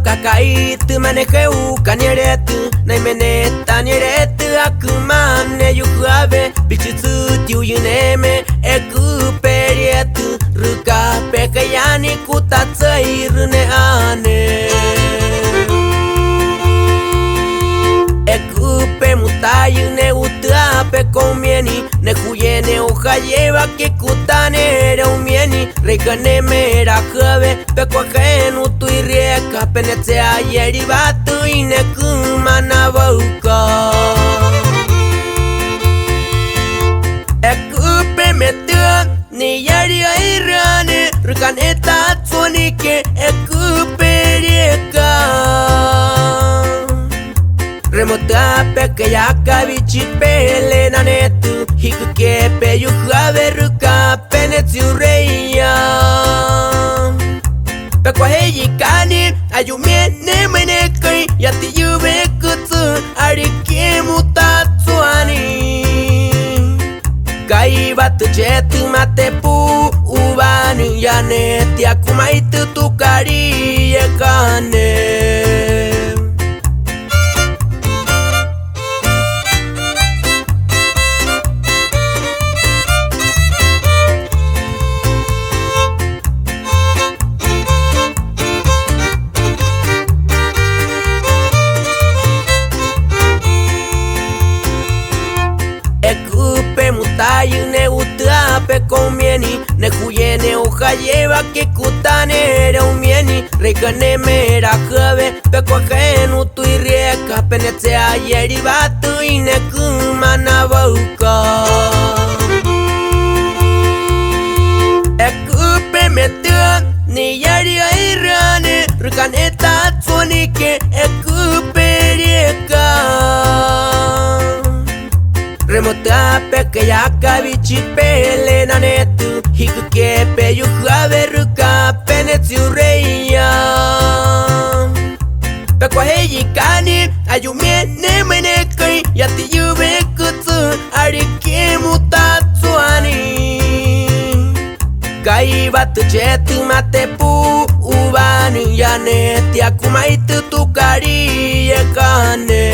kakait maneje ukanieret naimeneta nieret akumane yuhabe bichitsu tiuyineme ekuperiet ruka pekayani kutatsairne ane ekupe mutayne utape komieni ne huyene ojayeva que kutane reumieni rekane mera jave pekwajenu tu rieka penetse ayeri batu ine kumana bauka ekupe metua ni yari airane rekane tatsonike ekupe rieka remota peke yakabichi pele nanetu hikuke pe yuhave ruka penetsi ureia pekwa heyi kani ayumiene menekai yati yuve kutsu arike mutatsuani kai batu chetu matepu ubanu yaneti akumaitu tukari yekane mutayne utape komieni ne huyene ojayeva que kutane reumieni rekane mera jave pekwajenu tu rieka penetse ayeri batu ine kumana bauka ekupe metua ni yari airane rekane tatsonike ekupe rieka remota peke yakabichi pele nanetu hikuke pe yuhave ruka penetsi ureia pekwa heyi kani ayumiene menekai yati yuve kutsu arike mutatsuani kai batu chetu matepu ubanu yaneti akumaitu tukari yekane